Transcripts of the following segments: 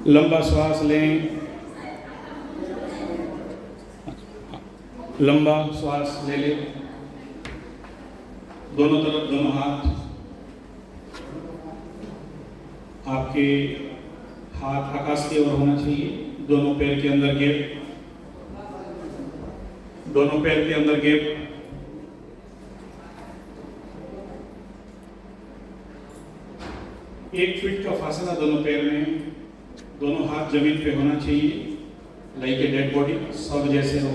लंबा श्वास लें, लंबा श्वास ले लें। दोनों तरफ दोनों हाथ, आपके हाथ आकाश की ओर होना चाहिए। दोनों पैर के अंदर गैप, दोनों पैर के अंदर गैप। एक फीट का फासला दोनों पैर में, दोनों हाथ जमीन पे होना चाहिए, लाइक ए डेड बॉडी, सब जैसे हो।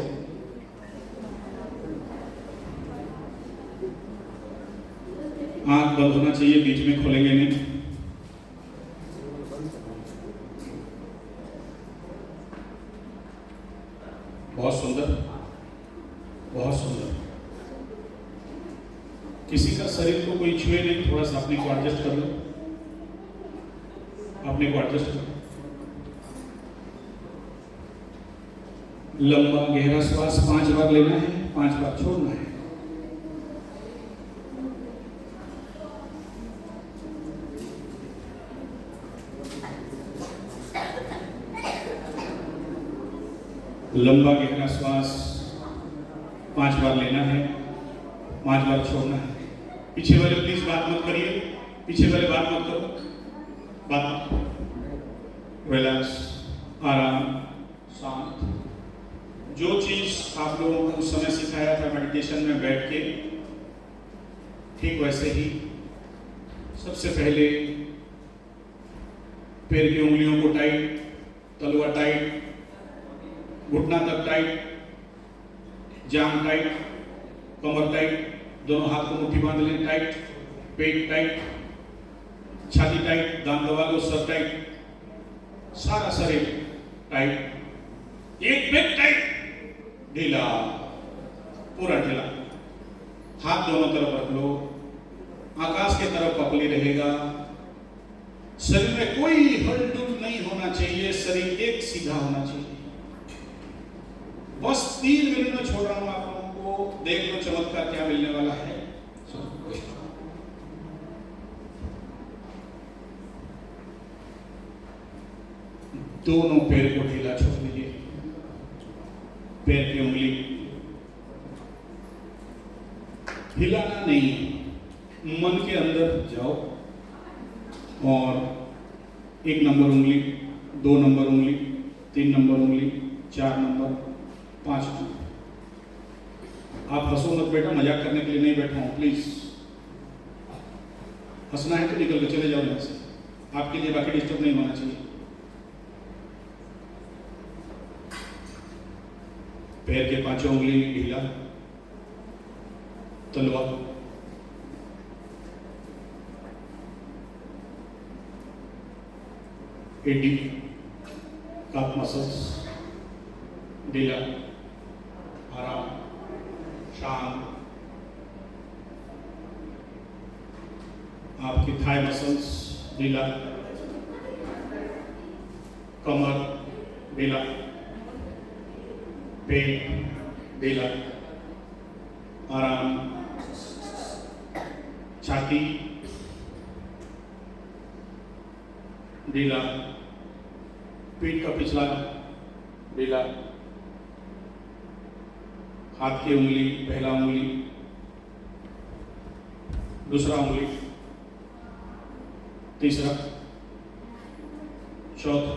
आंख बंद होना चाहिए, बीच में खोलेंगे नहीं। बहुत सुंदर, बहुत सुंदर। किसी का शरीर को कोई छुए नहीं, थोड़ा सा अपने को एडजस्ट कर लो, अपने को एडजस्ट कर लो। लंबा गहरा श्वास 5 बार लेना है, 5 बार छोड़ना है। लंबा गहरा श्वास 5 बार लेना है, 5 बार छोड़ना है। पीछे वाले प्लीज बात मत करिए, पीछे वाले बात मत करो, बात मत करो। रिलैक्स, आराम, शांत। जो चीज आप लोगों को उस समय सिखाया था मेडिटेशन में बैठ के, ठीक वैसे ही सबसे पहले पैर की उंगलियों को टाइट, तलवा टाइट, घुटना तक टाइट, जांघ टाइट, कमर टाइट, दोनों हाथ को मुट्ठी बांध लें टाइट, पेट टाइट, छाती टाइट, दांत दबा लो, सर टाइट, सारा शरीर टाइट, एक पेट टाइट, ढीला, पूरा ढीला। हाथ दोनों तरफ रख लो, आकाश की तरफ पकड़ी रहेगा। शरीर में कोई हलचल नहीं होना चाहिए, शरीर एक सीधा होना चाहिए। बस 3 मिनट में छोड़ रहा हूं आप लोगों को, देख लो चमत्कार क्या मिलने वाला है। दोनों पैर को ढीला छोड़ दीजिए, पैर की उंगली हिलाना नहीं, मन के अंदर जाओ और 1 नंबर उंगली, 2 नंबर उंगली, 3 नंबर उंगली, 4 नंबर, 5 नंबर। आप हंसो मत बेटा, मजाक करने के लिए नहीं बैठा हूं, प्लीज। हंसना है तो निकल के चले जाओ यहां से, आपके लिए बाकी डिस्टर्ब नहीं होना चाहिए। पैर के 5 उंगली ढीला, तलवा, एडी, काफ मसल्स ढीला, आराम, शांत। आपकी थाई मसल्स ढीला, कमर ढीला, पेट ढीला, आराम, छाती ढीला, पीठ का पिछला ढीला, हाथ की उंगली, पहला उंगली, दूसरा उंगली, तीसरा, चौथा,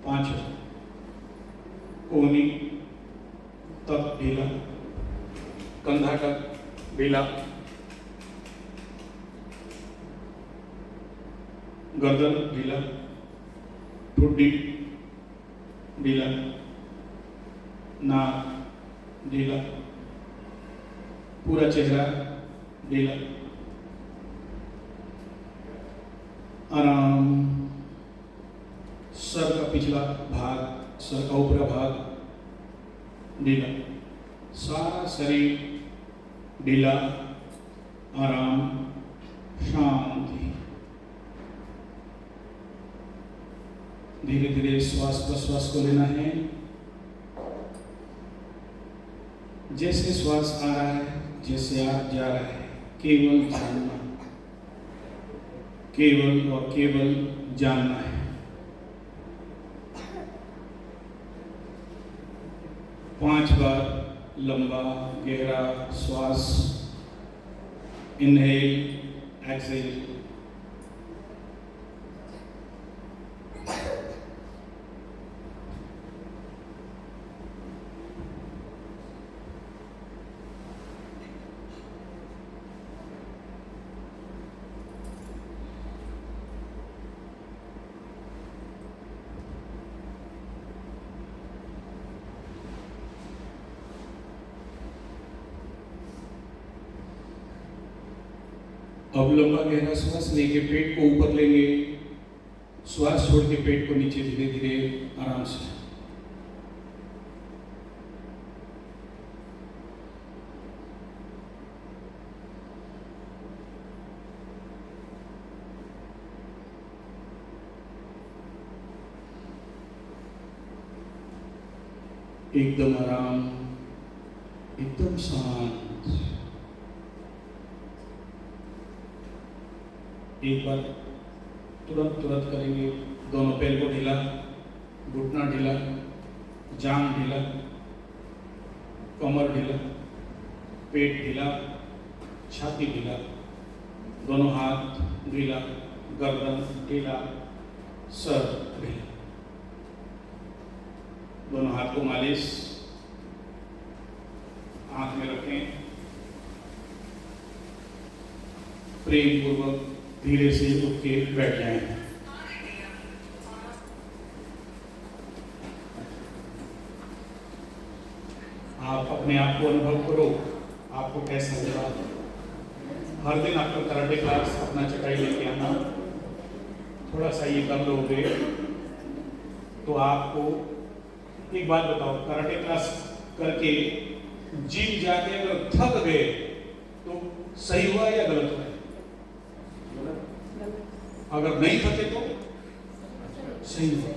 पांचवा, कोहनी तक ढीला, कंधा तक ढीला, गर्दन ढीला, ठुड्डी ढीला, नाक ढीला, पूरा चेहरा ढीला, आराम। सर का पिछला भाग, सर का ऊपरी भाग ढीला, सारा शरीर ढीला, आराम, शांति। धीरे धीरे श्वास प्रश्वास को लेना है। जैसे श्वास आ रहा है, जैसे आ जा रहा है, केवल जानना, केवल और केवल जानना है। 5 बार लंबा गहरा श्वास, इनहेल एक्सहेल। अब लंबा गहरा श्वास लेके पेट को ऊपर लेंगे, श्वास छोड़ के पेट को नीचे धीरे धीरे आराम से। एकदम आराम, एकदम शांत। एक बार तुरंत करेंगे। दोनों पैर को ढीला, घुटना ढीला, जांघ ढीला, कमर ढीला, पेट ढीला, छाती ढीला, दोनों हाथ ढीला, गर्दन ढीला, सर ढीला। दोनों हाथ को मालिश, आंख में रखें, प्रेम पूर्वक धीरे से उठ के बैठ जाएं। आप अपने आप को अनुभव करो, आपको कैसा लग रहा है। हर दिन आपका कराटे क्लास अपना चटाई लेके आना, थोड़ा सा ये कर लोगे तो आपको एक बात बताओ, कराटे क्लास करके जिम जाके अगर थक गए तो सही हुआ या गलत हुआ? अगर नहीं थके तो सही हुआ।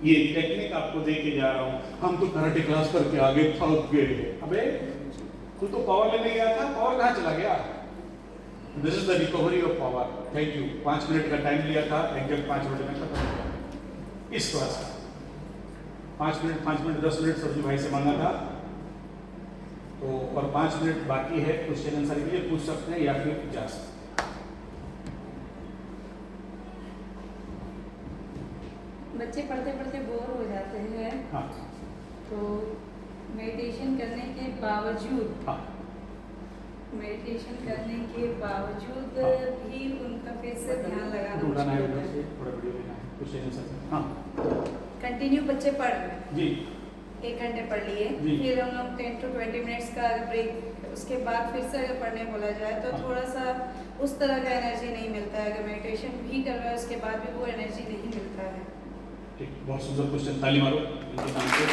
ये टेक्निक आपको दे के जा रहा हूं। हम तो कराटे क्लास करके आगे थक गए। अबे तू तो पावर लेने गया था, पावर कहाँ चला गया? This is the recovery of power. Thank you. 5 minute का टाइम लिया था, एग्जैक्ट 5 मिनट में खत्म हो गया इस क्लास का। 5 मिनट 10 मिनट सब्जी भाई से मांगा था तो, और 5 मिनट बाकी है। क्वेश्चन आंसर के लिए पूछ सकते हैं या फिर जा सकते हैं। बच्चे पढ़ते पढ़ते बोर हो जाते हैं। हाँ। तो मेडिटेशन करने के बावजूद, हाँ। मेडिटेशन करने के बावजूद हाँ। भी उनका फिर से ध्यान लगाना ढूंढना है, मुश्किल होता है। थोड़ा वीडियो लेना है, क्वेश्चन आंसर। हाँ। कंटिन्यू बच्चे पढ़ रहे हैं जी। 1 घंटे पढ़ लिए, जी। फिर हम लोग 10 to 20 मिनट्स का ब्रेक, उसके बाद फिर से अगर पढ़ने बोला जाए तो हाँ। थोड़ा सा उस तरह का एनर्जी नहीं मिलता है। अगर मेडिटेशन भी कर रहा है उसके बाद भी वो एनर्जी नहीं मिलता है। ठीक, बहुत सुंदर क्वेश्चन, ताली मारो इनके नाम पे।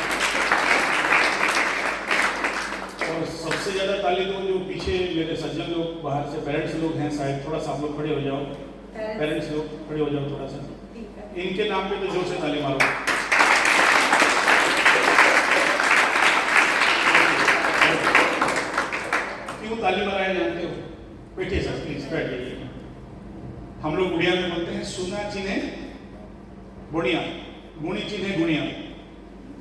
और सबसे ज्यादा ताली दो जो पीछे मेरे सज्जन लोग, बाहर से पेरेंट्स लोग हैं शायद, थोड़ा सा आप लोग खड़े हो जाओ। पेरेंट्स लोग खड़े हो जाओ थोड़ा सा, इनके नाम पे तो जोर से ताली मारो। क्यों ताली मारा जानते हो? बैठिए सर, प्लीज बैठ जाइए। हम लोग उड़िया में बोलते हैं सुना चिन्हे बुढ़िया, गुणी चिन्हे गुणिया,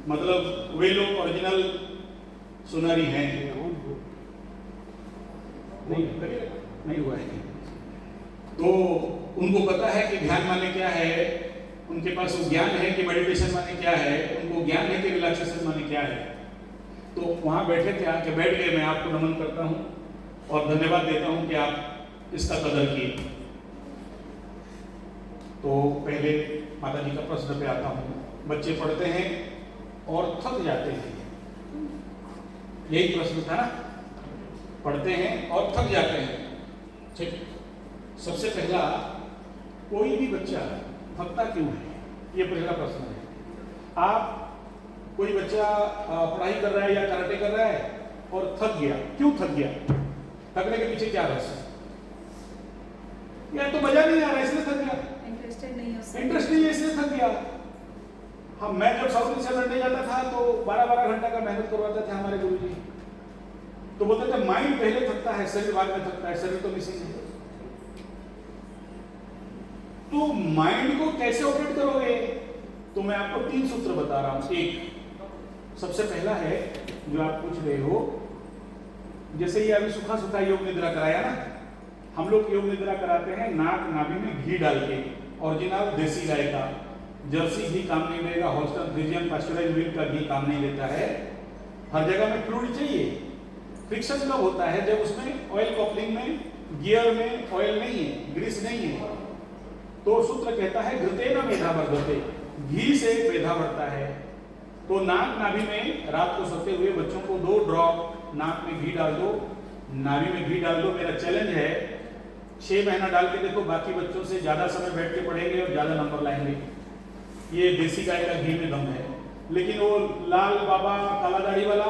मतलब वे लोग ओरिजिनल सुनारी हैं। नहीं हुआ है तो उनको पता है कि ध्यान माने क्या है, उनके पास वो ज्ञान है कि मेडिटेशन माने क्या है, उनको ज्ञान है कि रिलैक्सेशन माने क्या है। तो वहां बैठे थे, आके बैठ गए। मैं आपको नमन करता हूं और धन्यवाद देता हूं कि आप इसका कदर किए। तो पहले माता जी का प्रश्न पे आता हूं। बच्चे पढ़ते हैं और थक जाते हैं, यही प्रश्न था ना? पढ़ते हैं और थक जाते हैं। ठीक, सबसे पहला, कोई भी बच्चा थकता क्यों है? ये पहला प्रश्न है। आप कोई बच्चा पढ़ाई कर रहा है या कराटे कर रहा है और थक गया, क्यों थक गया? थकने के पीछे क्या रहस्य? या तो मजा नहीं आ रहा इसलिए थक गया, इंटरेस्ट नहीं है इसलिए थक गया। हम, मैं जब साउथ से लड़ने जाता था तो 12-12 घंटा का मेहनत करवाते थे हमारे गुरुजी। तो बोलते थे माइंड पहले थकता है, शरीर बाद में थकता है, शरीर तो मिसिंग है। तो माइंड को कैसे ऑपरेट करोगे? तो मैं आपको 3 सूत्र बता रहा हूं। एक, सबसे पहला है जो आप पूछ रहे हो, जैसे ये अभी सूखा सूखा योग निद्रा कराया ना, हम लोग योग निद्रा कराते हैं नाक नाभि में घी डाल के, ओरिजिनल देसी गाय का। जर्सी घी काम नहीं देगा, हॉल्स्टन फ्रीजियन पास्चुराइज्ड मिल्क का घी काम नहीं देता है। हर जगह में फ्लूइड चाहिए। फ्रिक्शन कब होता है? जब उसमें ऑयल कपलिंग में, गियर में ऑयल नहीं है, ग्रीस नहीं है। तो सूत्र कहता है घृतेन मेधा वर्धते, घी से मेधा बढ़ता है। तो नाक नाभि में रात को सोते हुए बच्चों को 2 ड्रॉप नाक में घी डाल दो, नाभि में घी डाल दो। मेरा चैलेंज है 6 महीना डाल के देखो, बाकी बच्चों से ज्यादा समय बैठ के पढ़ेंगे और ज्यादा नंबर लाएंगे। ये देसी गाय का घी में दम है। लेकिन वो लाल बाबा काला दाढ़ी वाला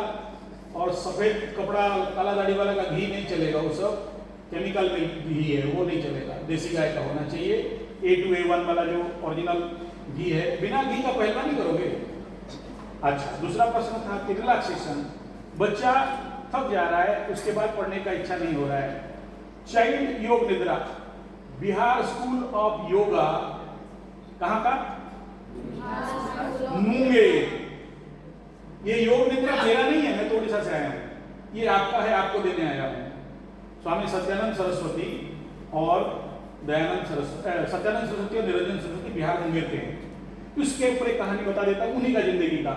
और सफेद कपड़ा काला दाढ़ी वाला का घी नहीं चलेगा, वो सब केमिकल में घी है, वो नहीं चलेगा। देसी गाय का होना चाहिए। A2 A1 वाला जो ओरिजिनल घी है, बिना घी का पहलवानी करोगे। अच्छा, दूसरा प्रश्न था कि रिलैक्सेशन। बच्चा थक जा रहा है, उसके बाद पढ़ने का इच्छा नहीं हो रहा है। चाइल्ड योग निद्रा, बिहार स्कूल ऑफ योगा, कहाँ का? मुंगेर। ये योग निद्रा मेरा नहीं है, मैं तो उड़ीसा से आया हूँ। ये आपका है, आपको देने आया हूँ। स्वामी सत्यानंद सरस्वती और दयानंद सरस्वती, सत्यानंद सरस्वती और निरंजन सरस्वती बिहार मुंगेर के हैं। उसके ऊपर एक कहानी बता देता हूँ, उन्हीं का जिंदगी का।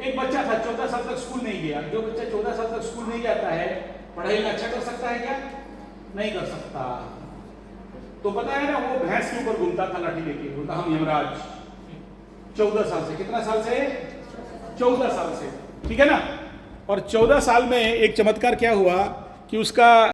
एक बच्चा था, 14 साल तक स्कूल नहीं गया। जो बच्चा 14 साल तक स्कूल नहीं जाता है, पढ़ाई में अच्छा कर सकता है क्या? नहीं कर सकता। तो पता है ना, वो भैंस के ऊपर घूमता था लाठी लेके, बोलता हम यमराज। 14 साल से, कितना साल से? 14 साल से, ठीक है ना। और 14 साल में एक चमत्कार क्या हुआ कि उसका